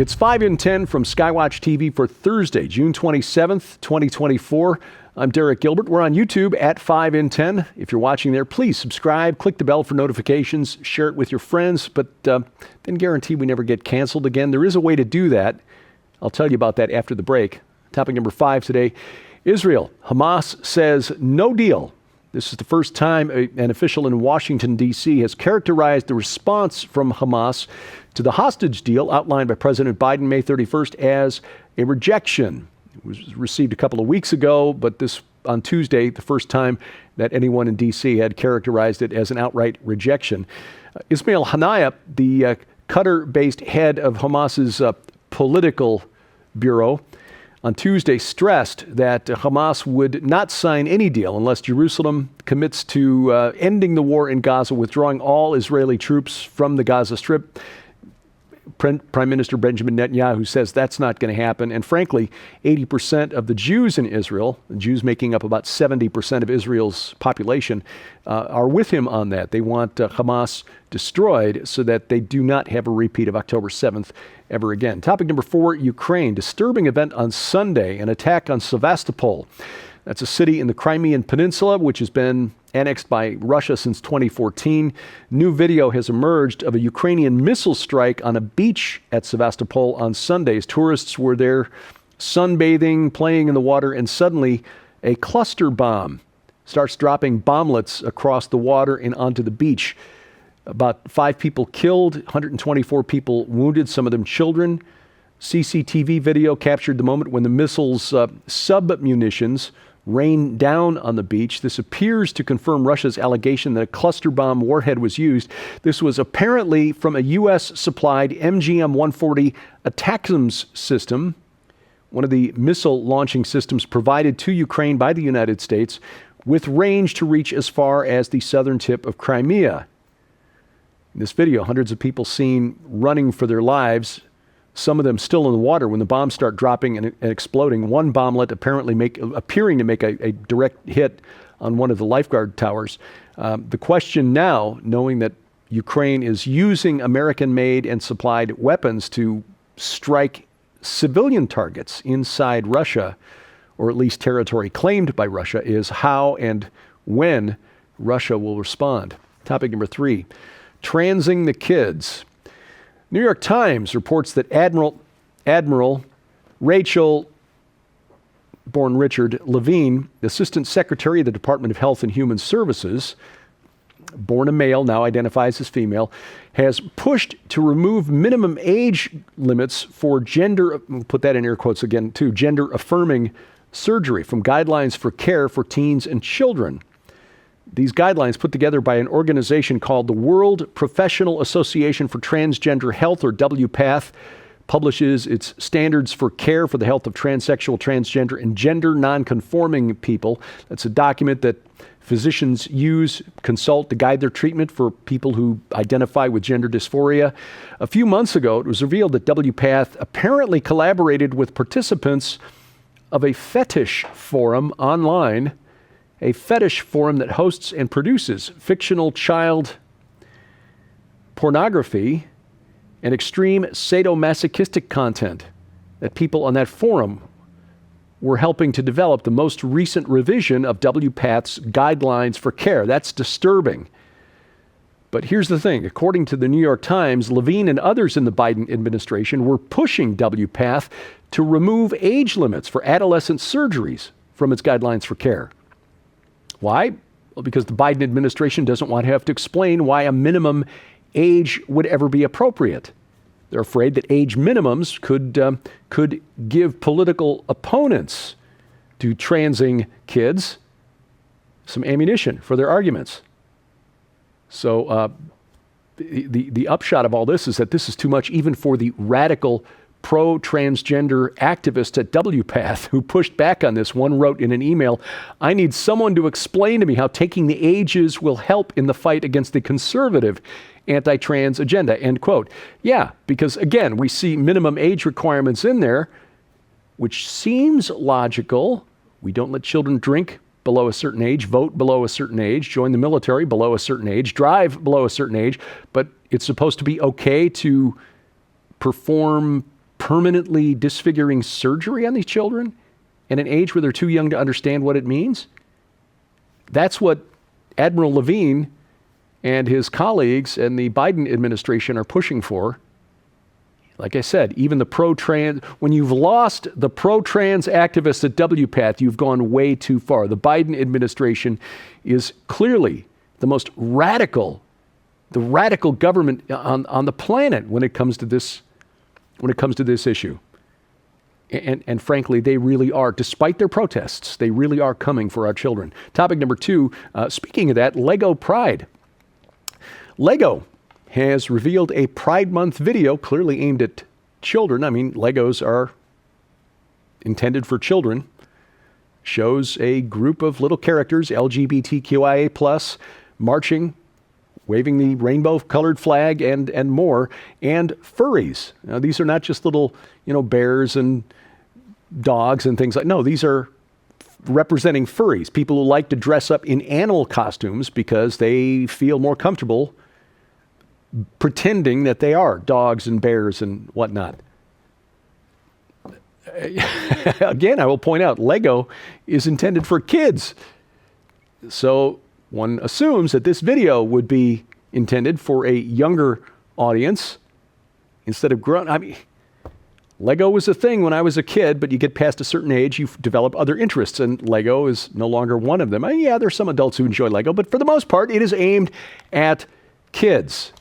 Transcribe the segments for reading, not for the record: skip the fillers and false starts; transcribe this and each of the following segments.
It's 5 in 10 from Skywatch TV for Thursday, June 27th, 2024. I'm Derek Gilbert. We're on YouTube at 5 in 10. If you're watching there, please subscribe, click the bell for notifications, share it with your friends, but then guarantee we never get canceled again. There is a way to do that. I'll tell you about that after the break. Topic number 5 today, Israel. Hamas says no deal. This is the first time an official in Washington, D.C. has characterized the response from Hamas to the hostage deal outlined by President Biden May 31st as a rejection. It was received a couple of weeks ago, but this on Tuesday, the first time that anyone in D.C. had characterized it as an outright rejection. Ismail Haniyeh, the Qatar-based head of Hamas's political bureau, on Tuesday stressed that Hamas would not sign any deal unless Jerusalem commits to ending the war in Gaza, withdrawing all Israeli troops from the Gaza Strip. Prime Minister Benjamin Netanyahu says that's not going to happen. And frankly, 80% of the Jews in Israel, the Jews making up about 70% of Israel's population, are with him on that. They want Hamas destroyed so that they do not have a repeat of October 7th ever again. Topic number 4, Ukraine. Disturbing event on Sunday, an attack on Sevastopol. That's a city in the Crimean peninsula, which has been annexed by Russia since 2014. New video has emerged of a Ukrainian missile strike on a beach at Sevastopol on Sundays. Tourists were there sunbathing, playing in the water, and suddenly a cluster bomb starts dropping bomblets across the water and onto the beach. About 5 people killed, 124 people wounded, some of them children. CCTV video captured the moment when the missile's sub-munitions rained down on the beach. This appears to confirm Russia's allegation that a cluster bomb warhead was used. This was apparently from a US-supplied MGM-140 ATACMS system, one of the missile launching systems provided to Ukraine by the United States, with range to reach as far as the southern tip of Crimea. In this video, hundreds of people seen running for their lives, some of them still in the water when the bombs start dropping and exploding. One bomblet appearing to make a direct hit on one of the lifeguard towers. The question now, knowing that Ukraine is using American-made and supplied weapons to strike civilian targets inside Russia, or at least territory claimed by Russia, is how and when Russia will respond. Topic number 3, transing the kids. New York Times reports that Admiral Rachel, born Richard, Levine, the Assistant Secretary of the Department of Health and Human Services, born a male, now identifies as female, has pushed to remove minimum age limits for gender, we'll put that in air quotes again too, gender-affirming surgery from guidelines for care for teens and children. These guidelines, put together by an organization called the World Professional Association for Transgender Health, or WPATH, publishes its standards for care for the health of transsexual, transgender, and gender nonconforming people. That's a document that physicians consult to guide their treatment for people who identify with gender dysphoria. A few months ago, it was revealed that WPATH apparently collaborated with participants of a fetish forum online, a fetish forum that hosts and produces fictional child pornography and extreme sadomasochistic content. That people on that forum were helping to develop the most recent revision of WPATH's guidelines for care. That's disturbing. But here's the thing. According to the New York Times, Levine and others in the Biden administration were pushing WPATH to remove age limits for adolescent surgeries from its guidelines for care. Why? Well, because the Biden administration doesn't want to have to explain why a minimum age would ever be appropriate. They're afraid that age minimums could give political opponents to transing kids some ammunition for their arguments. So the upshot of all this is that this is too much even for the radical pro-transgender activists at WPATH who pushed back on this. One wrote in an email, "I need someone to explain to me how taking the ages will help in the fight against the conservative anti-trans agenda," end quote. Yeah, because again, we see minimum age requirements in there, which seems logical. We don't let children drink below a certain age, vote below a certain age, join the military below a certain age, drive below a certain age, but it's supposed to be okay to perform permanently disfiguring surgery on these children at an age where they're too young to understand what it means? That's what Admiral Levine and his colleagues and the Biden administration are pushing for. Like I said, even the pro-trans, when you've lost the pro-trans activists at WPATH, you've gone way too far. The Biden administration is clearly the most radical, the radical government on the planet when it comes to this issue. And frankly, they really are, despite their protests, they really are coming for our children. Topic number 2, speaking of that, Lego Pride. Lego has revealed a Pride Month video clearly aimed at children. I mean, Legos are intended for children. Shows a group of little characters, LGBTQIA+, marching, waving the rainbow-colored flag and more, and furries. Now, these are not just little, bears and dogs and things like, no, these are representing furries, people who like to dress up in animal costumes because they feel more comfortable pretending that they are dogs and bears and whatnot. Again, I will point out, Lego is intended for kids. So one assumes that this video would be intended for a younger audience instead of grown. I mean, Lego was a thing when I was a kid, but you get past a certain age, you develop other interests, and Lego is no longer one of them. I mean, yeah, there's some adults who enjoy Lego, but for the most part, it is aimed at kids.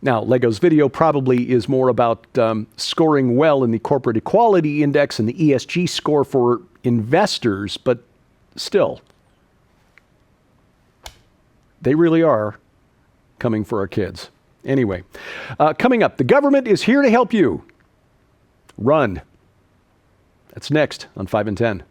Now, Lego's video probably is more about scoring well in the Corporate Equality Index and the ESG score for investors, but still, they really are coming for our kids. Anyway, coming up, the government is here to help you. Run. That's next on 5 and 10.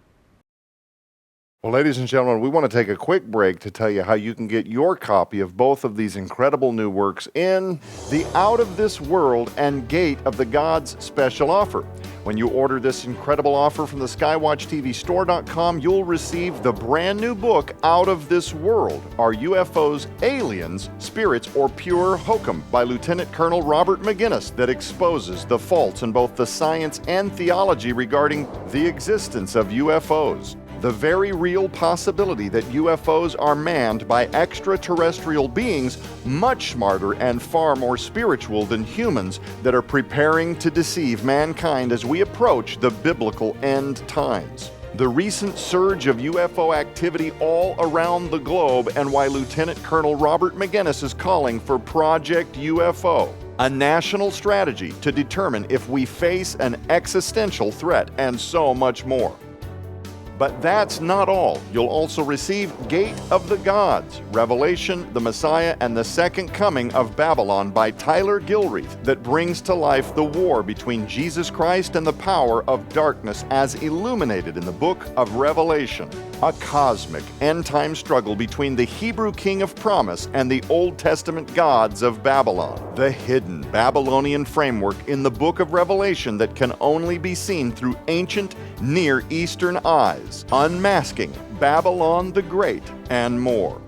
Well, ladies and gentlemen, we want to take a quick break to tell you how you can get your copy of both of these incredible new works in the Out of This World and Gate of the Gods special offer. When you order this incredible offer from the skywatchtvstore.com, you'll receive the brand new book, Out of This World, Are UFOs Aliens, Spirits, or Pure Hokum by Lieutenant Colonel Robert McGinnis, that exposes the faults in both the science and theology regarding the existence of UFOs. The very real possibility that UFOs are manned by extraterrestrial beings much smarter and far more spiritual than humans that are preparing to deceive mankind as we approach the biblical end times. The recent surge of UFO activity all around the globe, and why Lieutenant Colonel Robert McGinnis is calling for Project UFO, a national strategy to determine if we face an existential threat, and so much more. But that's not all. You'll also receive Gate of the Gods, Revelation, the Messiah, and the Second Coming of Babylon by Tyler Gilreath, that brings to life the war between Jesus Christ and the power of darkness as illuminated in the book of Revelation. A cosmic end-time struggle between the Hebrew king of promise and the Old Testament gods of Babylon. The hidden Babylonian framework in the book of Revelation that can only be seen through ancient Near Eastern eyes. Unmasking Babylon the Great, and more.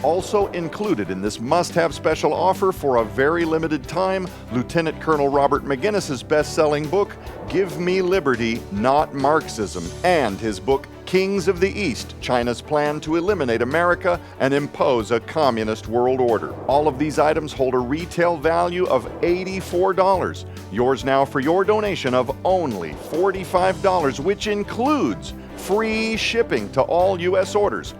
Also included in this must-have special offer for a very limited time, Lieutenant Colonel Robert McGinnis's best-selling book, Give Me Liberty, Not Marxism, and his book, Kings of the East, China's Plan to Eliminate America and Impose a Communist World Order. All of these items hold a retail value of $84. Yours now for your donation of only $45, which includes free shipping to all U.S. orders.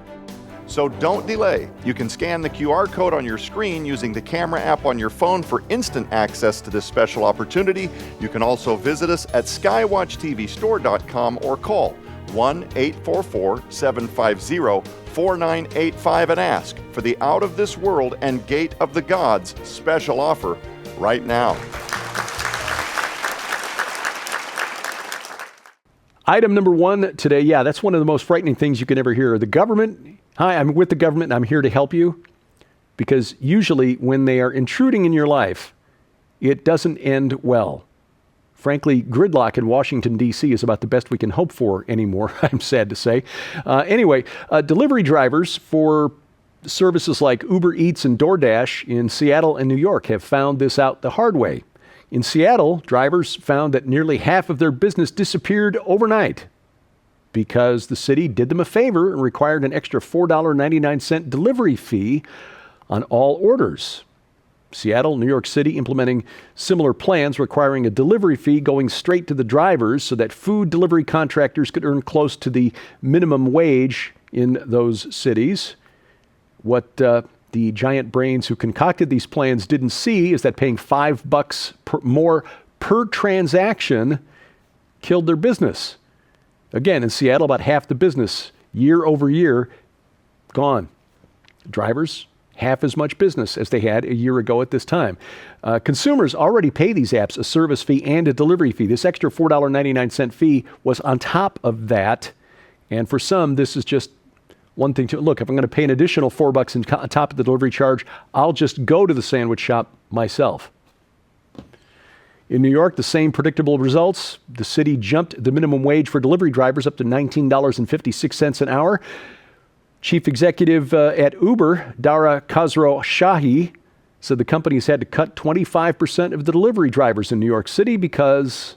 So don't delay. You can scan the QR code on your screen using the camera app on your phone for instant access to this special opportunity. You can also visit us at skywatchtvstore.com or call 1-844-750-4985 and ask for the Out of This World and Gate of the Gods special offer right now. Item number 1 today, yeah, that's one of the most frightening things you can ever hear. The government, hi, I'm with the government and I'm here to help you. Because usually when they are intruding in your life, it doesn't end well. Frankly, gridlock in Washington, D.C. is about the best we can hope for anymore, I'm sad to say. Anyway, delivery drivers for services like Uber Eats and DoorDash in Seattle and New York have found this out the hard way. In Seattle, drivers found that nearly half of their business disappeared overnight because the city did them a favor and required an extra $4.99 delivery fee on all orders. Seattle, New York City implementing similar plans requiring a delivery fee going straight to the drivers so that food delivery contractors could earn close to the minimum wage in those cities. What the giant brains who concocted these plans didn't see is that paying $5 more per transaction killed their business. Again, in Seattle, about half the business year over year gone. Drivers, half as much business as they had a year ago at this time. Consumers already pay these apps a service fee and a delivery fee. This extra $4.99 fee was on top of that. And for some, this is just one thing to look. If I'm going to pay an additional $4 on top of the delivery charge, I'll just go to the sandwich shop myself. In New York, the same predictable results. The city jumped the minimum wage for delivery drivers up to $19.56 an hour. Chief executive at Uber, Dara Khosrowshahi, said the company's had to cut 25% of the delivery drivers in New York City because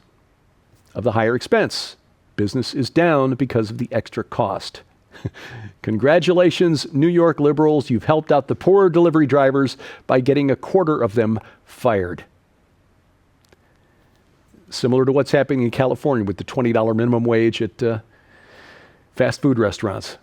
of the higher expense. Business is down because of the extra cost. Congratulations, New York liberals. You've helped out the poor delivery drivers by getting a quarter of them fired. Similar to what's happening in California with the $20 minimum wage at fast food restaurants.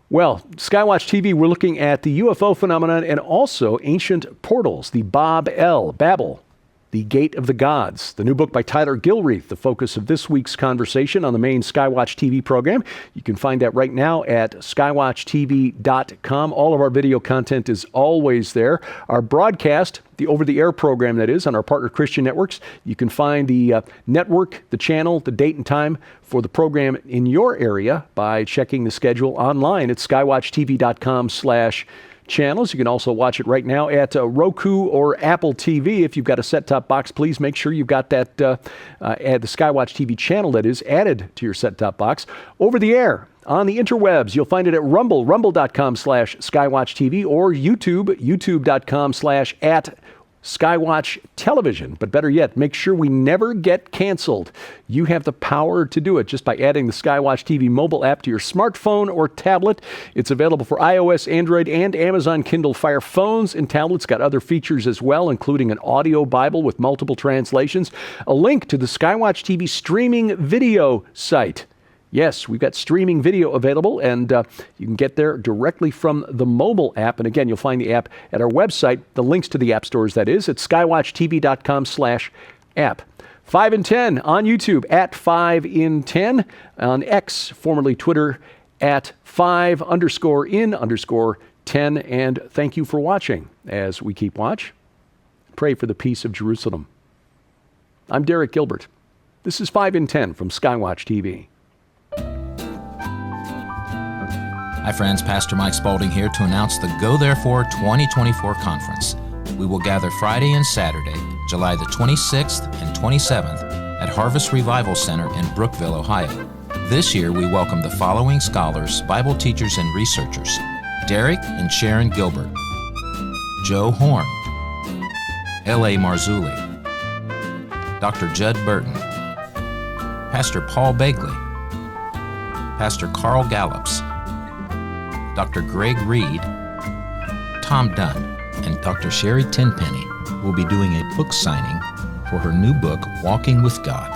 Well, Skywatch TV, we're looking at the UFO phenomenon and also ancient portals, the Babel, the Gate of the Gods. The new book by Tyler Gilreath, the focus of this week's conversation on the main Skywatch TV program. You can find that right now at skywatchtv.com. All of our video content is always there. Our broadcast, the over-the-air program that is, on our partner Christian networks. You can find the network, the channel, the date and time for the program in your area by checking the schedule online at skywatchtv.com/channels. You can also watch it right now at Roku or Apple TV. If you've got a set-top box, please make sure you've got that the Skywatch TV channel that is added to your set-top box. Over the air, on the interwebs, you'll find it at Rumble, rumble.com/SkywatchTV, or YouTube, youtube.com/@Skywatch Television. But better yet, make sure we never get canceled. You have the power to do it just by adding the Skywatch TV mobile app to your smartphone or tablet. It's available for iOS, Android, and Amazon Kindle Fire phones and tablets. Got other features as well, including an audio Bible with multiple translations, a link to the Skywatch TV streaming video site. Yes, we've got streaming video available, and you can get there directly from the mobile app. And again, you'll find the app at our website, the links to the app stores, that is, at skywatchtv.com/app. 5 in 10 on YouTube at 5 in 10, on X, formerly Twitter, at 5_in_10. And thank you for watching. As we keep watch, pray for the peace of Jerusalem. I'm Derek Gilbert. This is 5 in 10 from Skywatch TV. Hi friends, Pastor Mike Spaulding here to announce the Go Therefore 2024 conference. We will gather Friday and Saturday, July the 26th and 27th at Harvest Revival Center in Brookville, Ohio. This year we welcome the following scholars, Bible teachers, and researchers: Derek and Sharon Gilbert, Joe Horn, L.A. Marzulli, Dr. Judd Burton, Pastor Paul Begley, Pastor Carl Gallops, Dr. Greg Reed, Tom Dunn, and Dr. Sherry Tenpenny will be doing a book signing for her new book, Walking with God.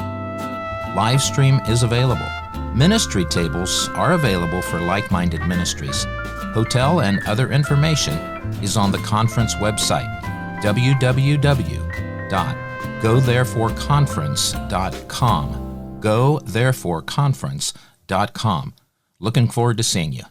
Live stream is available. Ministry tables are available for like-minded ministries. Hotel and other information is on the conference website, www.gothereforeconference.com. Gothereforeconference.com. Looking forward to seeing you.